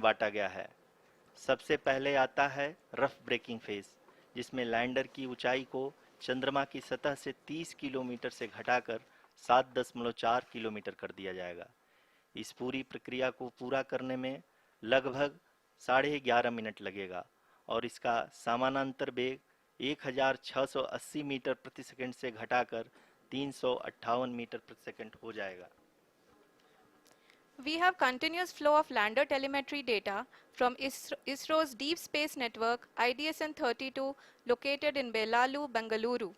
बांटा गया है। सबसे पहले आता है रफ ब्रेकिंग फेज, जिसमें लैंडर की ऊंचाई को चंद्रमा की सतह से 30 किलोमीटर से घटाकर 7.4 किलोमीटर कर दिया जाएगा। इस पूरी प्रक्रिया को पूरा करने में लगभग 11.5 मिनट लगेगा और इसका समानांतर वेग 1680 मीटर प्रति सेकंड से घटाकर 358 मीटर प्रति सेकंड हो जाएगा। We have continuous flow of lander telemetry data from ISRO's Deep Space Network IDSN-32 located in Belalu, Bengaluru.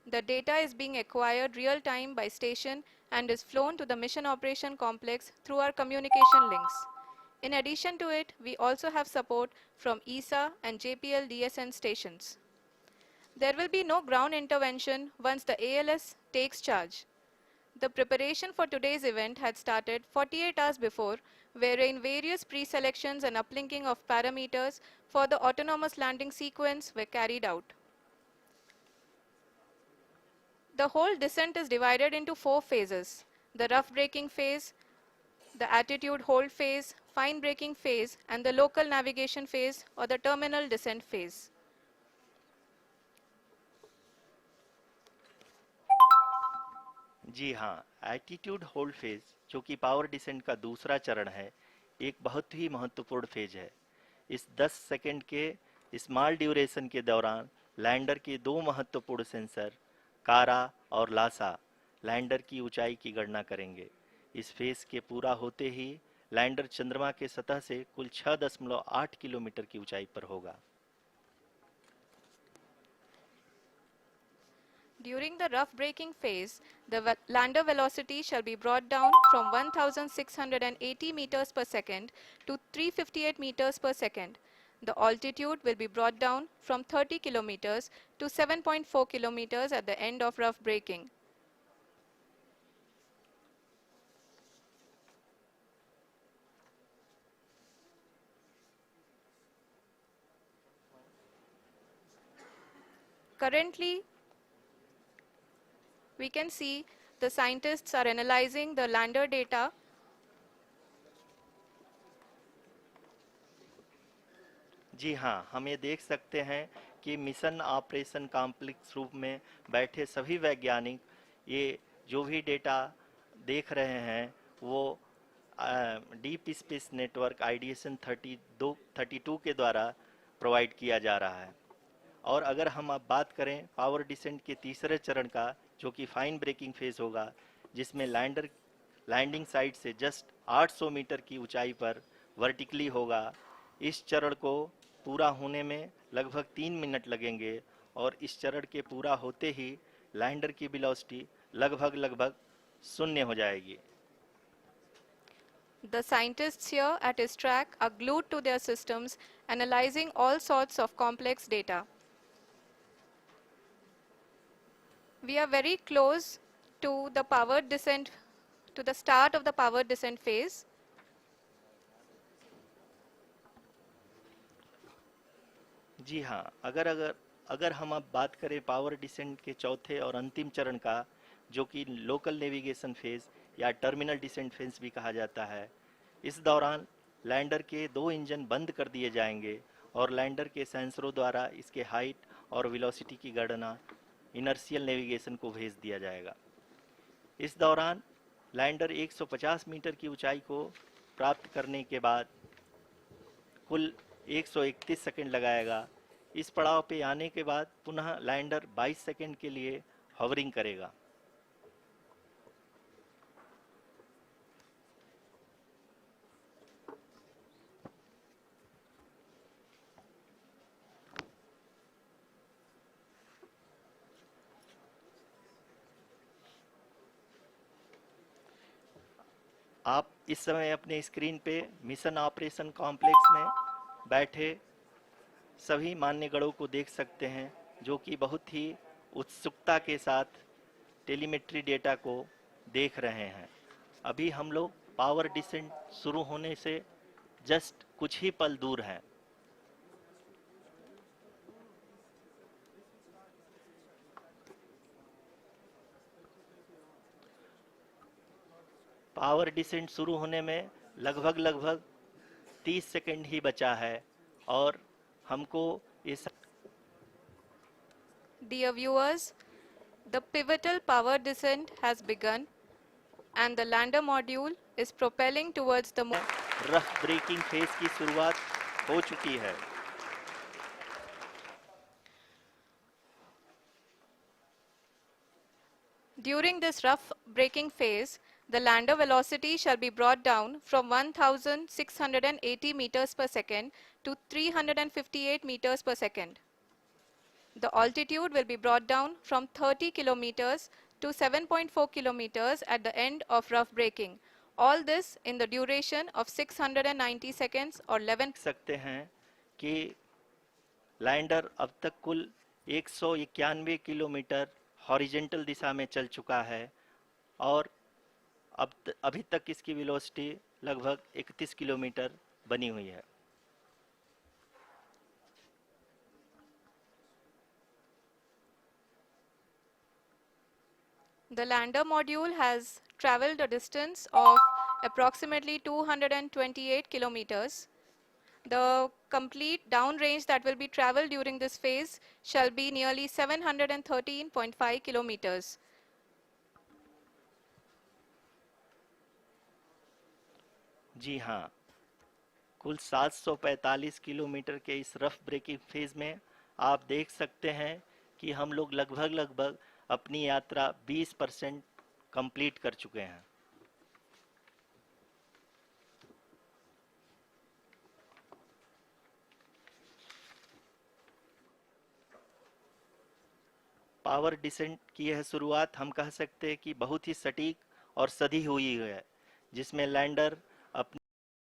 The data is being acquired real-time by station and is flown to the Mission Operation Complex through our communication links. In addition to it, we also have support from ESA and JPL DSN stations. There will be no ground intervention once the ALS takes charge. The preparation for today's event had started 48 hours before, wherein various pre-selections and uplinking of parameters for the autonomous landing sequence were carried out. The whole descent is divided into 4 phases: the rough braking phase, the attitude hold phase, fine braking phase, and the local navigation phase or the terminal descent phase. जी हाँ, attitude hold phase, जो कि power descent का दूसरा चरण है, एक बहुत ही महत्वपूर्ण फेज है। इस 10 सेकंड के स्मॉल ड्यूरेशन के दौरान लैंडर के दो महत्वपूर्ण सेंसर कारा और लासा लैंडर की ऊंचाई की गणना करेंगे। इस फेज के पूरा होते ही लैंडर चंद्रमा के सतह से कुल 6.8 किलोमीटर की ऊंचाई पर होगा। During the rough braking phase, the lander velocity shall be brought down from 1680 meters per second to 358 meters per second. The altitude will be brought down from 30 kilometers to 7.4 kilometers at the end of rough braking. Currently, we can see the scientists are analyzing the lander data. जी हाँ, हम ये देख सकते हैं कि mission operation complex रूप में बैठे सभी वैज्ञानिक ये जो भी डेटा देख रहे हैं वो डीप स्पेस नेटवर्क आईडीएसएन 32 के द्वारा प्रोवाइड किया जा रहा है। और अगर हम अब बात करें पावर डिसेंट के तीसरे चरण का, जो कि फाइन ब्रेकिंग फेज होगा, जिसमें लैंडर लैंडिंग साइट से जस्ट 800 मीटर की ऊंचाई पर वर्टिकली होगा। इस चरण को पूरा होने में लगभग 3 मिनट लगेंगे और इस चरण के पूरा होते ही लैंडर की वेलोसिटी लगभग शून्य हो जाएगी। The scientists here at ISTRAC are glued to their systems, analyzing all sorts of complex data. We are very close to the powered descent, to the start of the powered descent phase. जी हाँ, अगर हम अब बात करें power descent के चौथे और अंतिम चरण का, जो कि लोकल नेविगेशन फेज या टर्मिनल डिसेंट फेज भी कहा जाता है, इस दौरान लैंडर के दो इंजन बंद कर दिए जाएंगे और लैंडर के सेंसरों द्वारा इसके हाइट और वेलोसिटी की गणना इनर्शियल नेविगेशन को भेज दिया जाएगा। इस दौरान लैंडर 150 मीटर की ऊंचाई को प्राप्त करने के बाद कुल 131 सेकंड लगाएगा। इस पड़ाव पे आने के बाद पुनः लैंडर 22 सेकंड के लिए हवरिंग करेगा। आप इस समय अपने स्क्रीन पे मिशन ऑपरेशन कॉम्प्लेक्स में बैठे सभी मान्यगणों को देख सकते हैं, जो कि बहुत ही उत्सुकता के साथ टेलीमेट्री डेटा को देख रहे हैं। अभी हम लोग पावर डिसेंट शुरू होने से जस्ट कुछ ही पल दूर हैं। पावर डिसेंट शुरू होने में लगभग 30 सेकंड ही बचा है और हमको इस Dear viewers, the pivotal power descent has begun and the lander module is propelling towards the moon. Rough breaking phase की शुरुआत हो चुकी है। During this rough braking phase, the lander velocity shall be brought down from 1680 meters per second to 358 meters per second. The altitude will be brought down from 30 kilometers to 7.4 kilometers at the end of rough braking. All this in the duration of 690 seconds or 11. देख सकते हैं कि lander अब तक कुल 191 kilometre horizontal दिशा में चल चुका है और अभी तक इसकी वेलोसिटी लगभग 31 किलोमीटर बनी हुई है। The lander module has traveled a distance of approximately 228 kilometers. The complete downrange that will be traveled during this phase shall be nearly 713.5 kilometers. जी हाँ, कुल 745 किलोमीटर के इस रफ ब्रेकिंग फेज में आप देख सकते हैं कि हम लोग लगभग अपनी यात्रा 20% कंप्लीट कर चुके हैं। पावर डिसेंट की यह शुरुआत हम कह सकते हैं कि बहुत ही सटीक और सधी हुई है, जिसमें लैंडर